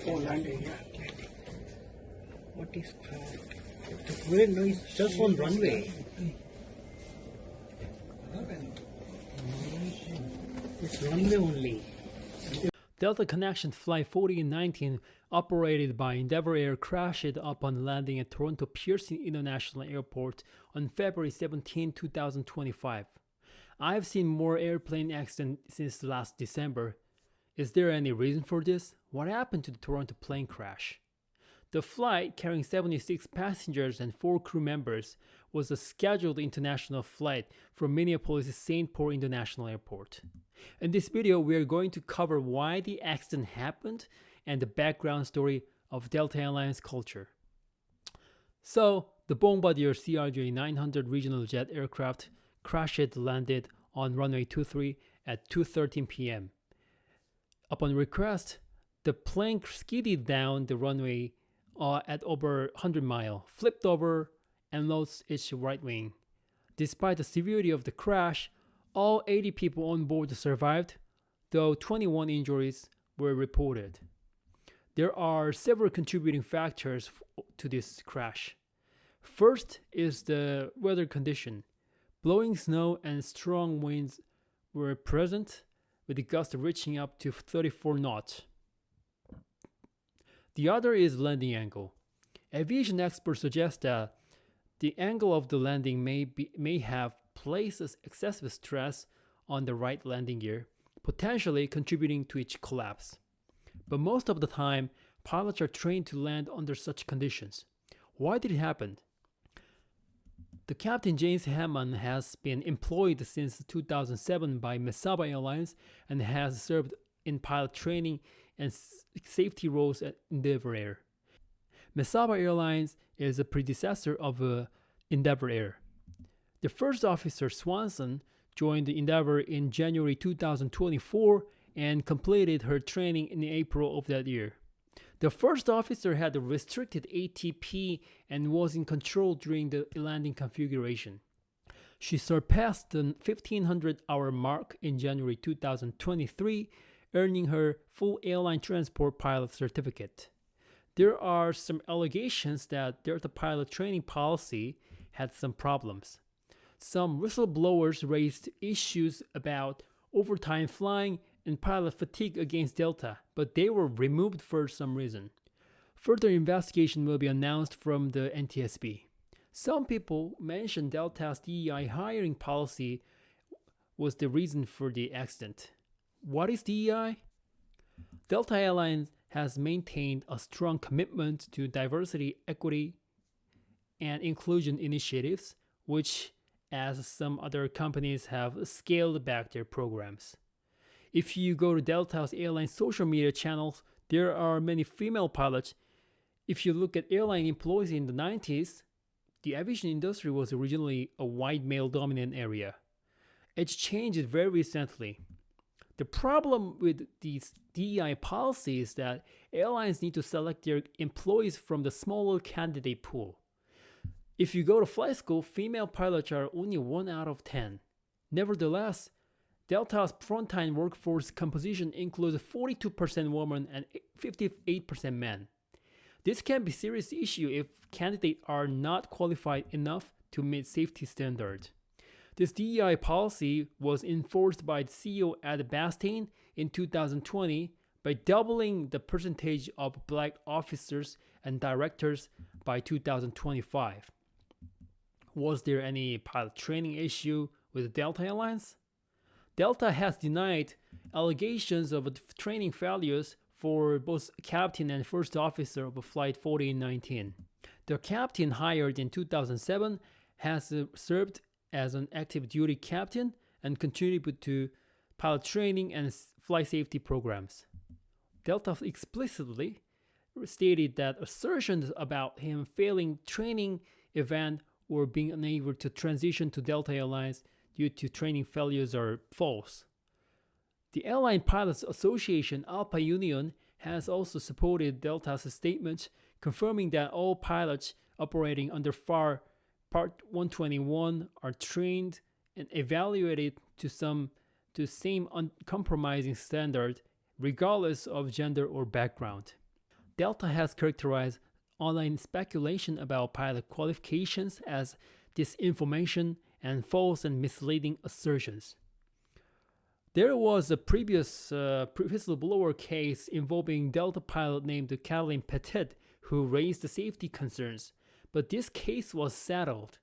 Oh, landing, yeah, landing. What is that? Where? No, it's just one runway. It's runway only. Delta Connection Flight 4019, operated by Endeavour Air, crashed upon landing at Toronto Pearson International Airport on February 17, 2025. I've seen more airplane accidents since last December. Is there any reason for this? What happened to the Toronto plane crash? The flight, carrying 76 passengers and 4 crew members, was a scheduled international flight from Minneapolis St. Paul International Airport. In this video, we are going to cover why the accident happened and the background story of Delta Airlines culture. So, the Bombardier CRJ-900 regional jet aircraft landed on runway 23 at 2:13 p.m. Upon request, the plane skidded down the runway at over 100 miles, flipped over, and lost its right wing. Despite the severity of the crash, all 80 people on board survived, though 21 injuries were reported. There are several contributing factors to this crash. First is the weather condition. Blowing snow and strong winds were present, with the gusts reaching up to 34 knots. The other is landing angle. Aviation experts suggest that the angle of the landing may have placed excessive stress on the right landing gear, potentially contributing to its collapse. But most of the time, pilots are trained to land under such conditions. Why did it happen? The Captain James Hammond has been employed since 2007 by Mesaba Airlines and has served in pilot training and safety roles at Endeavour Air. Mesaba Airlines is a predecessor of Endeavour Air. The first officer, Swanson, joined Endeavour in January 2024 and completed her training in April of that year. The first officer had a restricted ATP and was in control during the landing configuration. She surpassed the 1,500-hour mark in January 2023, earning her full airline transport pilot certificate. There are some allegations that Delta pilot training policy had some problems. Some whistleblowers raised issues about overtime flying and pilot fatigue against Delta, but they were removed for some reason. Further investigation will be announced from the NTSB. Some people mentioned Delta's DEI hiring policy was the reason for the accident. What is DEI? Delta Airlines has maintained a strong commitment to diversity, equity, and inclusion initiatives, which, as some other companies, have scaled back their programs. If you go to Delta's airline social media channels, there are many female pilots. If you look at airline employees in the 90s, the aviation industry was originally a white male-dominant area. It's changed very recently. The problem with these DEI policies is that airlines need to select their employees from the smaller candidate pool. If you go to flight school, female pilots are only 1 out of 10. Nevertheless, Delta's frontline workforce composition includes 42% women and 58% men. This can be a serious issue if candidates are not qualified enough to meet safety standards. This DEI policy was enforced by the CEO Ed Bastian in 2020 by doubling the percentage of black officers and directors by 2025. Was there any pilot training issue with Delta Airlines? Delta has denied allegations of training failures for both captain and first officer of Flight 4019. The captain, hired in 2007, has served as an active duty captain and contributed to pilot training and flight safety programs. Delta explicitly stated that assertions about him failing training event or being unable to transition to Delta Airlines due to training failures are false. The Airline Pilots Association, ALPA Union, has also supported Delta's statement, confirming that all pilots operating under FAR Part 121 are trained and evaluated to same uncompromising standard, regardless of gender or background. Delta has characterized online speculation about pilot qualifications as disinformation and false and misleading assertions. There was a previous whistleblower case involving Delta pilot named Caroline Petit who raised the safety concerns, but this case was settled.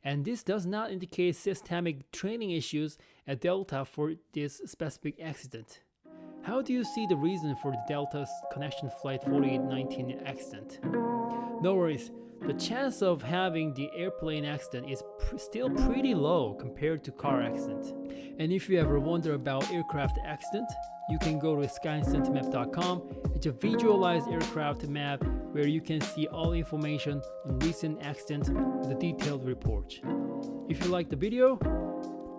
And this does not indicate systemic training issues at Delta for this specific accident. How do you see the reason for the Delta's connection flight 4819 accident? No worries, the chance of having the airplane accident is still pretty low compared to car accident. And if you ever wonder about aircraft accident, you can go to skyincentivemap.com. It's a visualized aircraft map where you can see all information on recent accidents with a detailed report. If you like the video,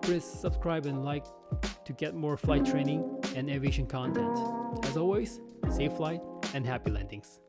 please subscribe and like to get more flight training and aviation content. As always, safe flight and happy landings.